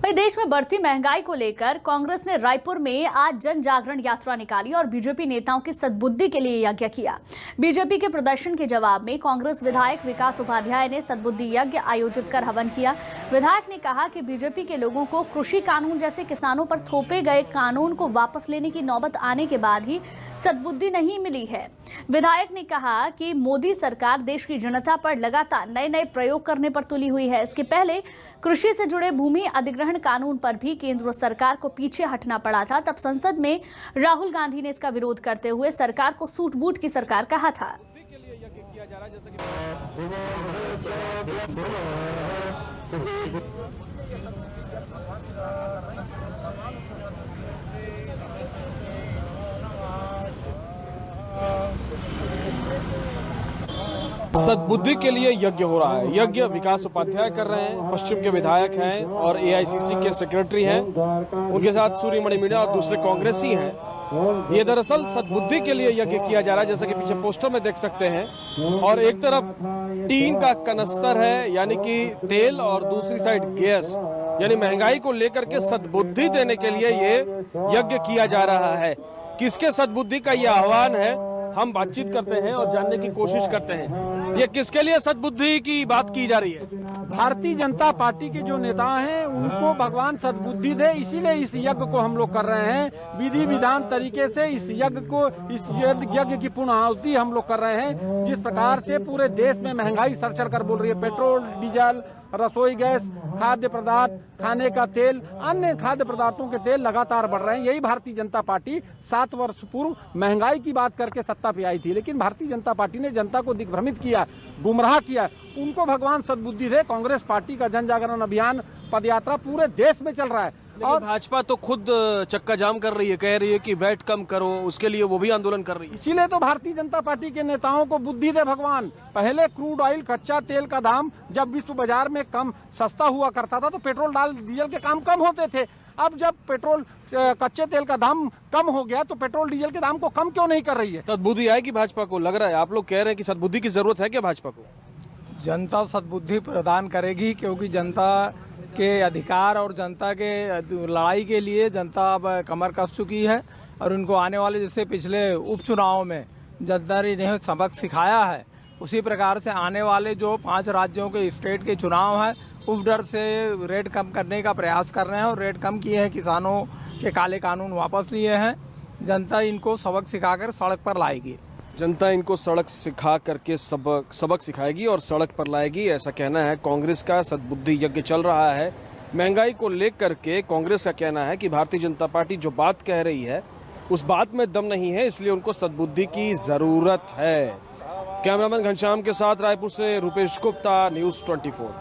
वहीं देश में बढ़ती महंगाई को लेकर कांग्रेस ने रायपुर में आज जन जागरण यात्रा निकाली और बीजेपी नेताओं की सद्बुद्धि के लिए यज्ञ किया। बीजेपी के प्रदर्शन के जवाब में कांग्रेस विधायक विकास उपाध्याय ने सद्बुद्धि यज्ञ आयोजित कर हवन किया। विधायक ने कहा कि बीजेपी के लोगों को कृषि कानून जैसे किसानों पर थोपे गए कानून को वापस लेने की नौबत आने के बाद ही सद्बुद्धि नहीं मिली है। विधायक ने कहा कि मोदी सरकार देश की जनता पर लगातार नए प्रयोग करने पर तुली हुई है। इसके पहले कृषि से जुड़े भूमि अधिग्रहण कानून पर भी केंद्र सरकार को पीछे हटना पड़ा था। तब संसद में राहुल गांधी ने इसका विरोध करते हुए सरकार को सूट बूट की सरकार कहा था। सद्बुद्धि के लिए यज्ञ हो रहा है। यज्ञ विकास उपाध्याय कर रहे हैं, पश्चिम के विधायक हैं और एआईसीसी के सेक्रेटरी हैं। उनके साथ सूर्यमणि मीणा और दूसरे कांग्रेसी हैं। ये दरअसल सद्बुद्धि के लिए यज्ञ किया जा रहा है, जैसा कि पीछे पोस्टर में देख सकते हैं। और एक तरफ टीन का कनस्तर है यानी कि तेल, और दूसरी साइड गैस यानी महंगाई को लेकर के सद्बुद्धि देने के लिए ये यज्ञ किया जा रहा है। किसके सद्बुद्धि का ये आह्वान है, हम बातचीत करते हैं और जानने की कोशिश करते हैं। ये किसके लिए सद्बुद्धि की बात की जा रही है? भारतीय जनता पार्टी के जो नेता हैं उनको भगवान सद्बुद्धि दे, इसीलिए इस यज्ञ को हम लोग कर रहे हैं। विधि विधान तरीके से इस यज्ञ की पूर्णाहुति हम लोग कर रहे हैं। जिस प्रकार से पूरे देश में महंगाई सर चढ़ कर बोल रही है, पेट्रोल, डीजल, रसोई गैस, खाद्य पदार्थ, खाने का तेल, अन्य खाद्य पदार्थों के तेल लगातार बढ़ रहे हैं। यही भारतीय जनता पार्टी 7 वर्ष पूर्व महंगाई की बात करके सत्ता पे आई थी, लेकिन भारतीय जनता पार्टी ने जनता को दिग्भ्रमित किया, गुमराह किया। उनको भगवान सद्बुद्धि दे। कांग्रेस पार्टी का जन जागरण अभियान पदयात्रा पूरे देश में चल रहा है और भाजपा तो खुद चक्का जाम कर रही है, कह रही है कि वैट कम करो, उसके लिए वो भी आंदोलन कर रही है। इसीलिए तो भारतीय जनता पार्टी के नेताओं को बुद्धि दे भगवान। पहले क्रूड ऑयल, कच्चा तेल का दाम जब विश्व बाजार में कम सस्ता हुआ करता था तो पेट्रोल डीजल के काम कम होते थे। अब जब पेट्रोल कच्चे तेल का दाम कम हो गया तो पेट्रोल डीजल के दाम को कम क्यों नहीं कर रही है? सद्बुद्धि आएगी भाजपा को, लग रहा है। आप लोग कह रहे हैं कि सद्बुद्धि की जरूरत है क्या भाजपा को? जनता सद्बुद्धि प्रदान करेगी, क्योंकि जनता के अधिकार और जनता के लड़ाई के लिए जनता अब कमर कस चुकी है। और उनको आने वाले, जैसे पिछले उपचुनाव में जनता ने सबक सिखाया है, उसी प्रकार से आने वाले जो 5 राज्यों के स्टेट के चुनाव है, उस डर से रेट कम करने का प्रयास कर रहे हैं और रेट कम किए हैं। किसानों के काले कानून वापस लिए हैं। जनता इनको सबक सिखाकर सड़क पर लाएगी। जनता इनको सड़क सिखा करके सबक सिखाएगी और सड़क पर लाएगी, ऐसा कहना है कांग्रेस का। सद्बुद्धि यज्ञ चल रहा है। महंगाई को लेकर के कांग्रेस का कहना है कि भारतीय जनता पार्टी जो बात कह रही है उस बात में दम नहीं है, इसलिए उनको सद्बुद्धि की जरूरत है। कैमरामैन घनश्याम के साथ रायपुर से रुपेश गुप्ता, न्यूज़ 24।